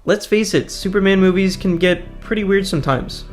Let's face it, Superman movies can get pretty weird sometimes.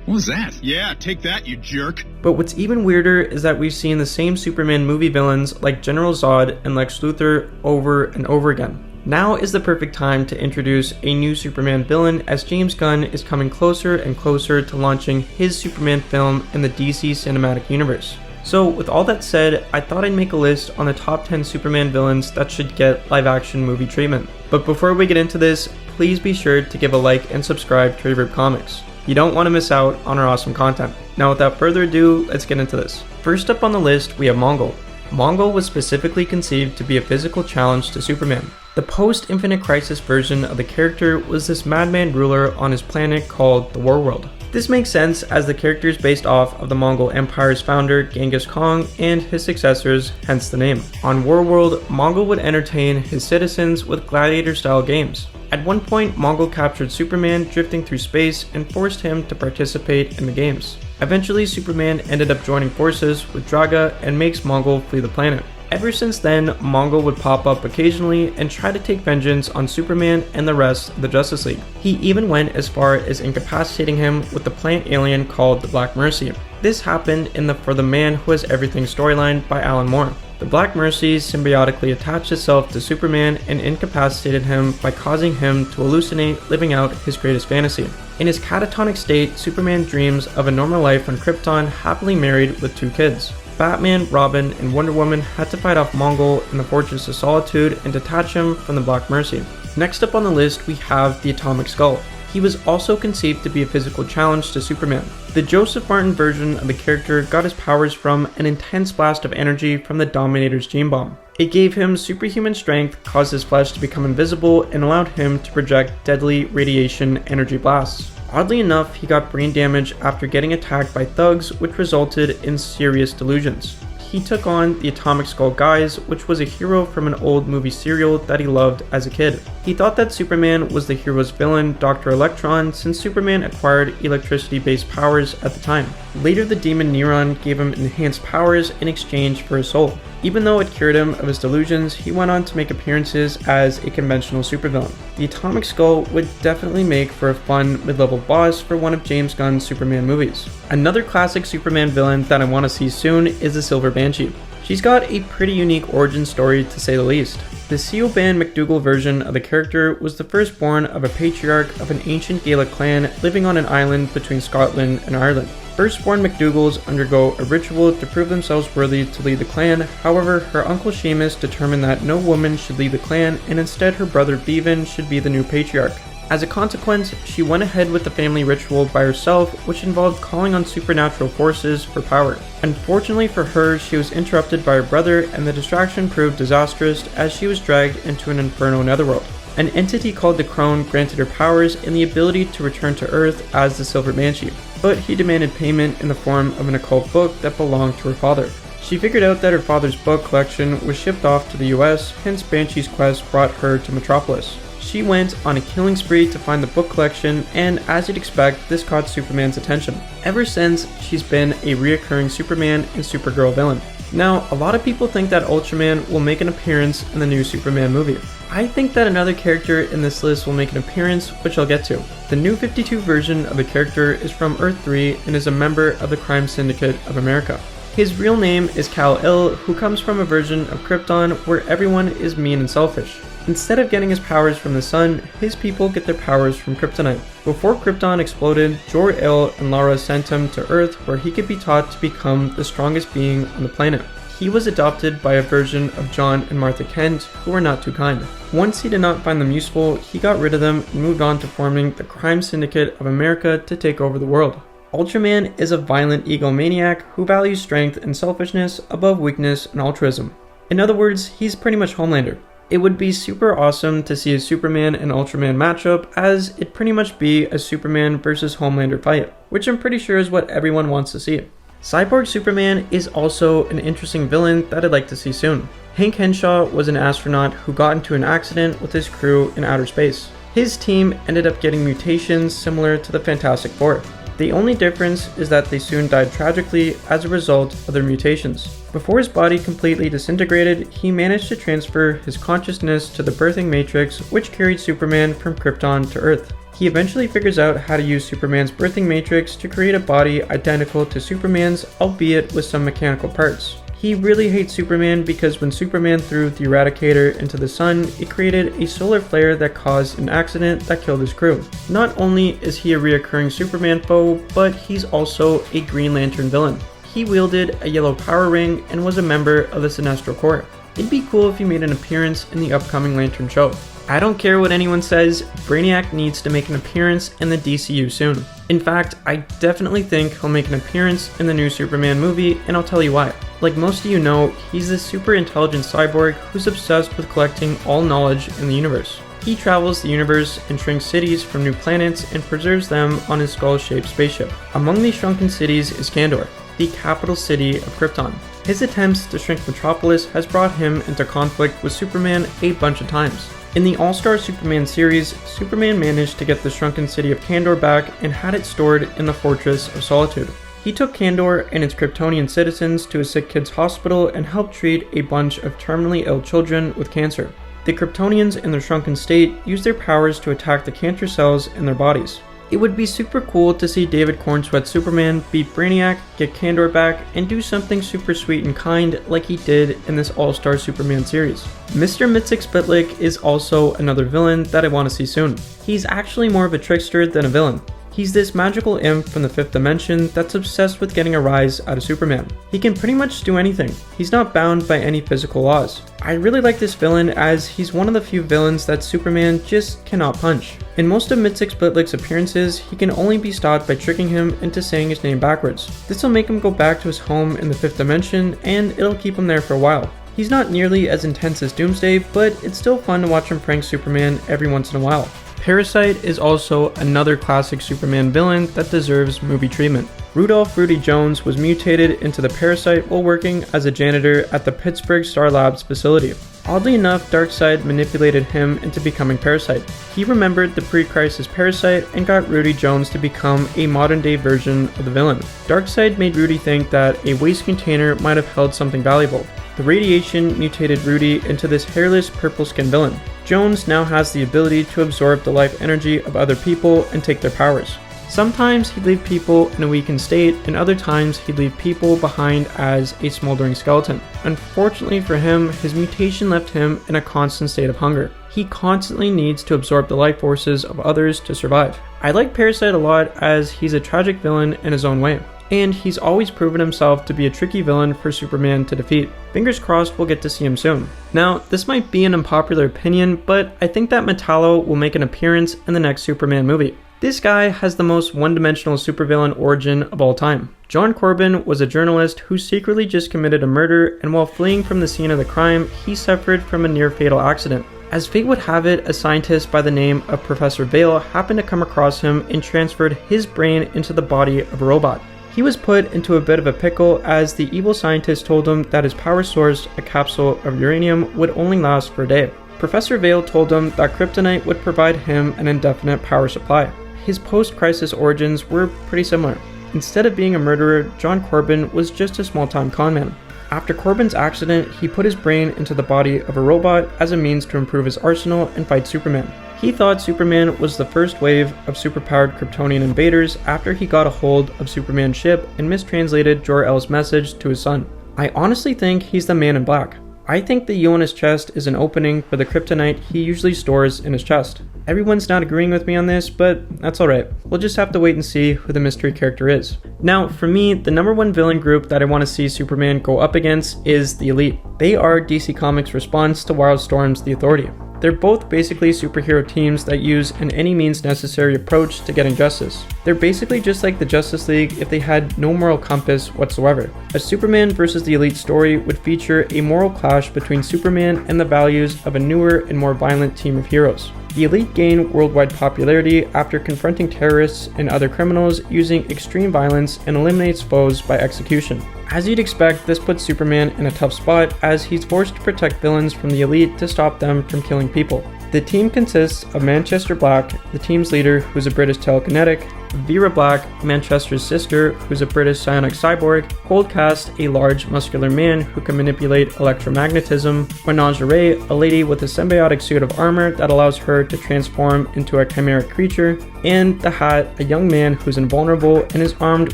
What was that? Yeah, take that, you jerk. But what's even weirder is that we've seen the same Superman movie villains like General Zod and Lex Luthor over and over again. Now is the perfect time to introduce a new Superman villain, as James Gunn is coming closer and closer to launching his Superman film in the DC Cinematic Universe. So with all that said, I thought I'd make a list on the top 10 Superman villains that should get live action movie treatment. But before we get into this, please be sure to give a like and subscribe to Reverb Comics. You don't want to miss out on our awesome content. Now without further ado, let's get into this. First up on the list, we have Mongol. Mongol was specifically conceived to be a physical challenge to Superman. The post-Infinite Crisis version of the character was this madman ruler on his planet called the Warworld. This makes sense as the character is based off of the Mongol Empire's founder Genghis Khan and his successors, hence the name. On Warworld, Mongol would entertain his citizens with gladiator-style games. At one point, Mongol captured Superman drifting through space and forced him to participate in the games. Eventually, Superman ended up joining forces with Draga and makes Mongol flee the planet. Ever since then, Mongol would pop up occasionally and try to take vengeance on Superman and the rest of the Justice League. He even went as far as incapacitating him with the plant alien called the Black Mercy. This happened in the For the Man Who Has Everything storyline by Alan Moore. The Black Mercy symbiotically attached itself to Superman and incapacitated him by causing him to hallucinate living out his greatest fantasy. In his catatonic state, Superman dreams of a normal life on Krypton, happily married with 2 kids. Batman, Robin, and Wonder Woman had to fight off Mongol in the Fortress of Solitude and detach him from the Black Mercy. Next up on the list, we have the Atomic Skull. He was also conceived to be a physical challenge to Superman. The Joseph Martin version of the character got his powers from an intense blast of energy from the Dominator's gene bomb. It gave him superhuman strength, caused his flesh to become invisible, and allowed him to project deadly radiation energy blasts. Oddly enough, he got brain damage after getting attacked by thugs, which resulted in serious delusions. He took on the Atomic Skull Guys, which was a hero from an old movie serial that he loved as a kid. He thought that Superman was the hero's villain, Dr. Electron, since Superman acquired electricity-based powers at the time. Later, the demon Neuron gave him enhanced powers in exchange for his soul. Even though it cured him of his delusions, he went on to make appearances as a conventional supervillain. The Atomic Skull would definitely make for a fun mid-level boss for one of James Gunn's Superman movies. Another classic Superman villain that I want to see soon is the Silver Banshee. She's got a pretty unique origin story to say the least. The Siobhan McDougal version of the character was the firstborn of a patriarch of an ancient Gaelic clan living on an island between Scotland and Ireland. Firstborn McDougals undergo a ritual to prove themselves worthy to lead the clan. However, her uncle Seamus determined that no woman should lead the clan and instead her brother Bevan should be the new patriarch. As a consequence, she went ahead with the family ritual by herself, which involved calling on supernatural forces for power. Unfortunately for her, she was interrupted by her brother, and the distraction proved disastrous as she was dragged into an inferno netherworld. An entity called the Crone granted her powers and the ability to return to Earth as the Silver Banshee, but he demanded payment in the form of an occult book that belonged to her father. She figured out that her father's book collection was shipped off to the US, hence Banshee's quest brought her to Metropolis. She went on a killing spree to find the book collection, and as you'd expect, this caught Superman's attention. Ever since, she's been a reoccurring Superman and Supergirl villain. Now, a lot of people think that Ultram Man will make an appearance in the new Superman movie. I think that another character in this list will make an appearance, which I'll get to. The New 52 version of the character is from Earth 3 and is a member of the Crime Syndicate of America. His real name is Kal-El, who comes from a version of Krypton where everyone is mean and selfish. Instead of getting his powers from the sun, his people get their powers from kryptonite. Before Krypton exploded, Jor-El and Lara sent him to Earth where he could be taught to become the strongest being on the planet. He was adopted by a version of John and Martha Kent, who were not too kind. Once he did not find them useful, he got rid of them and moved on to forming the Crime Syndicate of America to take over the world. Ultram Man is a violent egomaniac who values strength and selfishness above weakness and altruism. In other words, he's pretty much Homelander. It would be super awesome to see a Superman and Ultram Man matchup, as it'd pretty much be a Superman versus Homelander fight, which I'm pretty sure is what everyone wants to see. Cyborg Superman is also an interesting villain that I'd like to see soon. Hank Henshaw was an astronaut who got into an accident with his crew in outer space. His team ended up getting mutations similar to the Fantastic Four. The only difference is that they soon died tragically as a result of their mutations. Before his body completely disintegrated, he managed to transfer his consciousness to the birthing matrix, which carried Superman from Krypton to Earth. He eventually figures out how to use Superman's birthing matrix to create a body identical to Superman's, albeit with some mechanical parts. He really hates Superman because when Superman threw the Eradicator into the sun, it created a solar flare that caused an accident that killed his crew. Not only is he a reoccurring Superman foe, but he's also a Green Lantern villain. He wielded a yellow power ring and was a member of the Sinestro Corps. It'd be cool if he made an appearance in the upcoming Lantern show. I don't care what anyone says, Brainiac needs to make an appearance in the DCU soon. In fact, I definitely think he'll make an appearance in the new Superman movie, and I'll tell you why. Like most of you know, he's this super intelligent cyborg who's obsessed with collecting all knowledge in the universe. He travels the universe and shrinks cities from new planets and preserves them on his skull-shaped spaceship. Among these shrunken cities is Kandor, the capital city of Krypton. His attempts to shrink Metropolis has brought him into conflict with Superman a bunch of times. In the All-Star Superman series, Superman managed to get the shrunken city of Kandor back and had it stored in the Fortress of Solitude. He took Kandor and its Kryptonian citizens to a sick kids hospital and helped treat a bunch of terminally ill children with cancer. The Kryptonians in their shrunken state used their powers to attack the cancer cells in their bodies. It would be super cool to see David Cornsweat's Superman beat Brainiac, get Kandor back, and do something super sweet and kind like he did in this All-Star Superman series. Mr. Mxyzptlk is also another villain that I want to see soon. He's actually more of a trickster than a villain. He's this magical imp from the 5th dimension that's obsessed with getting a rise out of Superman. He can pretty much do anything. He's not bound by any physical laws. I really like this villain as he's one of the few villains that Superman just cannot punch. In most of Mxyzptlk's appearances, he can only be stopped by tricking him into saying his name backwards. This will make him go back to his home in the 5th dimension, and it'll keep him there for a while. He's not nearly as intense as Doomsday, but it's still fun to watch him prank Superman every once in a while. Parasite is also another classic Superman villain that deserves movie treatment. Rudolph Rudy Jones was mutated into the Parasite while working as a janitor at the Pittsburgh Star Labs facility. Oddly enough, Darkseid manipulated him into becoming Parasite. He remembered the pre-crisis Parasite and got Rudy Jones to become a modern-day version of the villain. Darkseid made Rudy think that a waste container might have held something valuable. The radiation mutated Rudy into this hairless, purple-skinned villain. Jones now has the ability to absorb the life energy of other people and take their powers. Sometimes he'd leave people in a weakened state, and other times he'd leave people behind as a smoldering skeleton. Unfortunately for him, his mutation left him in a constant state of hunger. He constantly needs to absorb the life forces of others to survive. I like Parasite a lot as he's a tragic villain in his own way, and he's always proven himself to be a tricky villain for Superman to defeat. Fingers crossed we'll get to see him soon. Now, this might be an unpopular opinion, but I think that Metallo will make an appearance in the next Superman movie. This guy has the most one-dimensional supervillain origin of all time. John Corbin was a journalist who secretly just committed a murder, and while fleeing from the scene of the crime, he suffered from a near-fatal accident. As fate would have it, a scientist by the name of Professor Vale happened to come across him and transferred his brain into the body of a robot. He was put into a bit of a pickle as the evil scientist told him that his power source, a capsule of uranium, would only last for a day. Professor Vale told him that kryptonite would provide him an indefinite power supply. His post-crisis origins were pretty similar. Instead of being a murderer, John Corbin was just a small-time conman. After Corbin's accident, he put his brain into the body of a robot as a means to improve his arsenal and fight Superman. He thought Superman was the first wave of superpowered Kryptonian invaders after he got a hold of Superman's ship and mistranslated Jor-El's message to his son. I honestly think he's the Man in Black. I think the U on his chest is an opening for the kryptonite he usually stores in his chest. Everyone's not agreeing with me on this, but that's alright. We'll just have to wait and see who the mystery character is. Now, for me, the number one villain group that I want to see Superman go up against is the Elite. They are DC Comics' response to Wildstorm's The Authority. They're both basically superhero teams that use an any means necessary approach to getting justice. They're basically just like the Justice League if they had no moral compass whatsoever. A Superman vs. the Elite story would feature a moral clash between Superman and the values of a newer and more violent team of heroes. The Elite gain worldwide popularity after confronting terrorists and other criminals using extreme violence and eliminates foes by execution. As you'd expect, this puts Superman in a tough spot as he's forced to protect villains from the Elite to stop them from killing people. The team consists of Manchester Black, the team's leader who's a British telekinetic, Vera Black, Manchester's sister, who's a British psionic cyborg, cold cast a large muscular man who can manipulate electromagnetism, Menagerie, a lady with a symbiotic suit of armor that allows her to transform into a chimeric creature, and the Hat, a young man who's invulnerable and is armed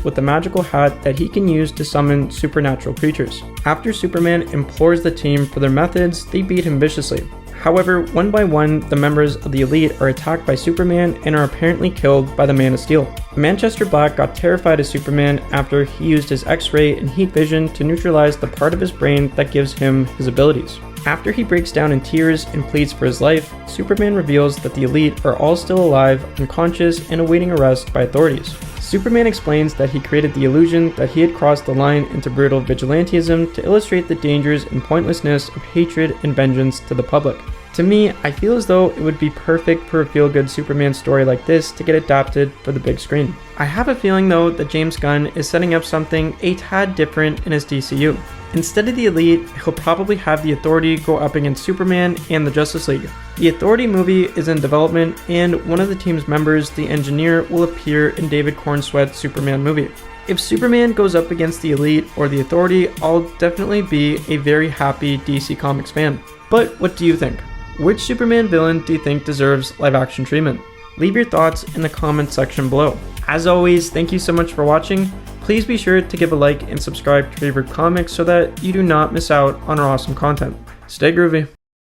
with a magical hat that he can use to summon supernatural creatures. After Superman implores the team for their methods, they beat him viciously. However, one by one, the members of the Elite are attacked by Superman and are apparently killed by the Man of Steel. Manchester Black got terrified of Superman after he used his X-ray and heat vision to neutralize the part of his brain that gives him his abilities. After he breaks down in tears and pleads for his life, Superman reveals that the Elite are all still alive, unconscious, and awaiting arrest by authorities. Superman explains that he created the illusion that he had crossed the line into brutal vigilantism to illustrate the dangers and pointlessness of hatred and vengeance to the public. To me, I feel as though it would be perfect for a feel-good Superman story like this to get adapted for the big screen. I have a feeling though that James Gunn is setting up something a tad different in his DCU. Instead of the Elite, he'll probably have the Authority go up against Superman and the Justice League. The Authority movie is in development, and one of the team's members, the Engineer, will appear in David Cornsweet's Superman movie. If Superman goes up against the Elite or the Authority, I'll definitely be a very happy DC Comics fan. But what do you think? Which Superman villain do you think deserves live-action treatment? Leave your thoughts in the comments section below. As always, thank you so much for watching. Please be sure to give a like and subscribe to Favorite Comics so that you do not miss out on our awesome content. Stay groovy.